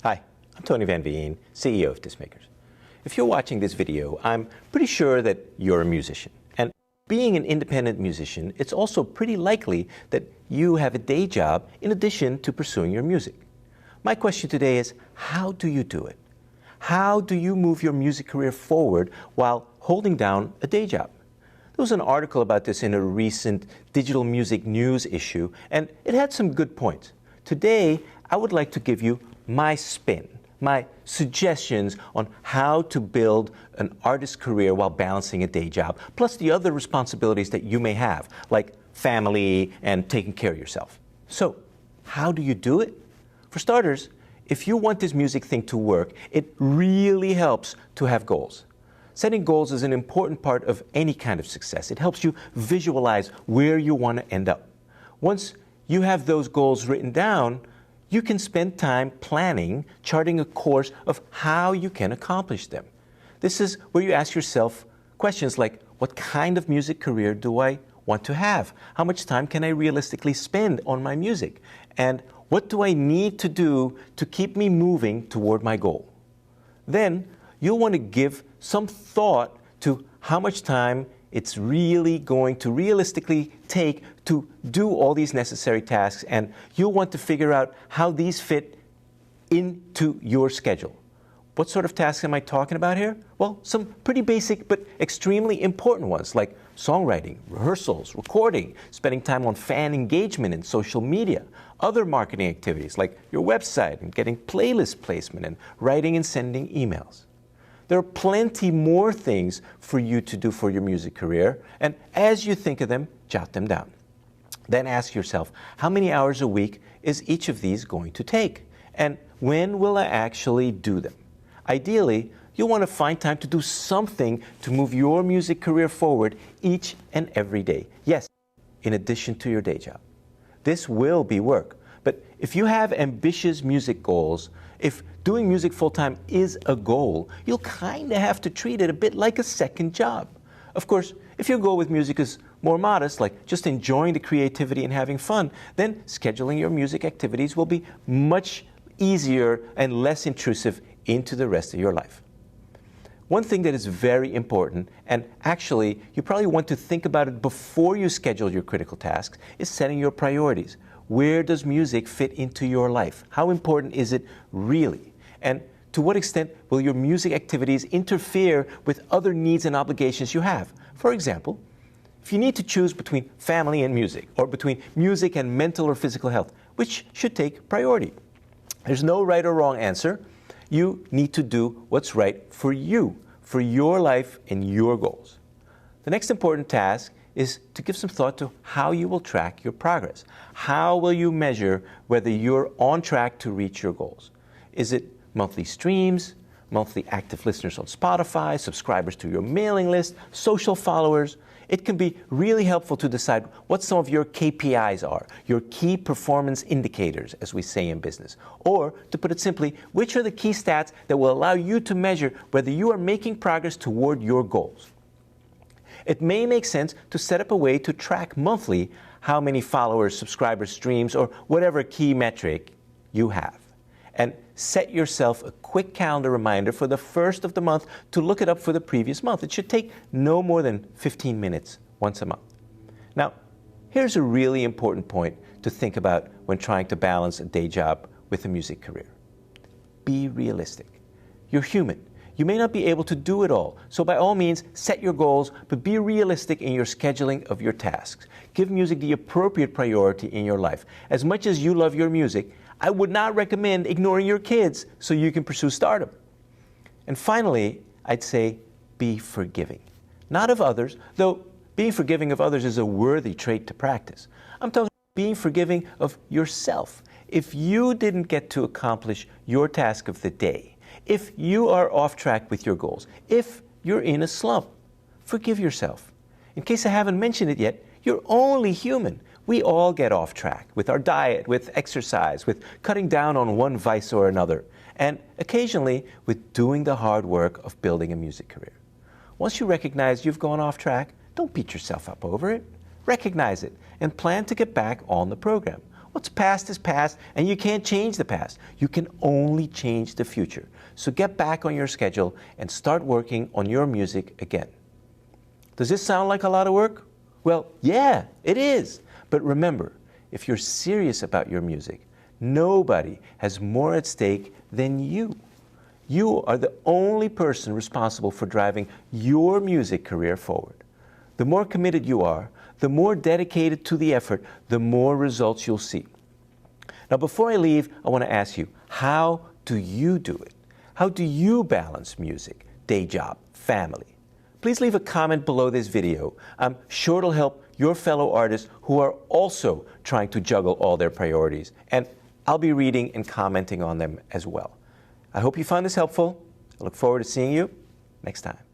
Hi, I'm Tony Van Veen, CEO of Discmakers. If you're watching this video, I'm pretty sure that you're a musician. And being an independent musician, it's also pretty likely that you have a day job in addition to pursuing your music. My question today is, how do you do it? How do you move your music career forward while holding down a day job? There was an article about this in a recent digital music news issue, and it had some good points. Today, I would like to give you my spin, my suggestions on how to build an artist's career while balancing a day job, plus the other responsibilities that you may have, like family and taking care of yourself. So, how do you do it? For starters, if you want this music thing to work, it really helps to have goals. Setting goals is an important part of any kind of success. It helps you visualize where you want to end up. Once you have those goals written down, you can spend time planning, charting a course of how you can accomplish them. This is where you ask yourself questions like, what kind of music career do I want to have? How much time can I realistically spend on my music? And what do I need to do to keep me moving toward my goal? Then you'll want to give some thought to how much time it's really going to realistically take to do all these necessary tasks, and you'll want to figure out how these fit into your schedule. What sort of tasks am I talking about here? Well, some pretty basic but extremely important ones like songwriting, rehearsals, recording, spending time on fan engagement and social media, other marketing activities like your website and getting playlist placement and writing and sending emails. There are plenty more things for you to do for your music career, and as you think of them, jot them down. Then ask yourself, how many hours a week is each of these going to take? And when will I actually do them? Ideally, you'll want to find time to do something to move your music career forward each and every day. Yes, in addition to your day job. This will be work, but if you have ambitious music goals, if doing music full-time is a goal, you'll kind of have to treat it a bit like a second job. Of course, if your goal with music is more modest, like just enjoying the creativity and having fun, then scheduling your music activities will be much easier and less intrusive into the rest of your life. One thing that is very important, and actually you probably want to think about it before you schedule your critical tasks, is setting your priorities. Where does music fit into your life? How important is it really? And to what extent will your music activities interfere with other needs and obligations you have? For example, if you need to choose between family and music, or between music and mental or physical health, which should take priority? There's no right or wrong answer. You need to do what's right for you, for your life and your goals. The next important task is to give some thought to how you will track your progress. How will you measure whether you're on track to reach your goals? Is it monthly streams, monthly active listeners on Spotify, subscribers to your mailing list, social followers? It can be really helpful to decide what some of your KPIs are, your key performance indicators, as we say in business. Or, to put it simply, which are the key stats that will allow you to measure whether you are making progress toward your goals. It may make sense to set up a way to track monthly how many followers, subscribers, streams, or whatever key metric you have. And set yourself a quick calendar reminder for the first of the month to look it up for the previous month. It should take no more than 15 minutes once a month. Now, here's a really important point to think about when trying to balance a day job with a music career. Be realistic. You're human. You may not be able to do it all, so by all means, set your goals, but be realistic in your scheduling of your tasks. Give music the appropriate priority in your life. As much as you love your music, I would not recommend ignoring your kids so you can pursue stardom. And finally, I'd say be forgiving. Not of others, though being forgiving of others is a worthy trait to practice. I'm talking about being forgiving of yourself. If you didn't get to accomplish your task of the day, if you are off track with your goals, if you're in a slump, forgive yourself. In case I haven't mentioned it yet, you're only human. We all get off track with our diet, with exercise, with cutting down on one vice or another, and occasionally with doing the hard work of building a music career. Once you recognize you've gone off track, don't beat yourself up over it. Recognize it and plan to get back on the program. What's past is past, and you can't change the past. You can only change the future. So get back on your schedule and start working on your music again. Does this sound like a lot of work? Well, yeah, it is. But remember, if you're serious about your music, nobody has more at stake than you. You are the only person responsible for driving your music career forward. The more committed you are, the more dedicated to the effort, the more results you'll see. Now, before I leave, I want to ask you, how do you do it? How do you balance music, day job, family? Please leave a comment below this video. I'm sure it'll help your fellow artists who are also trying to juggle all their priorities. And I'll be reading and commenting on them as well. I hope you found this helpful. I look forward to seeing you next time.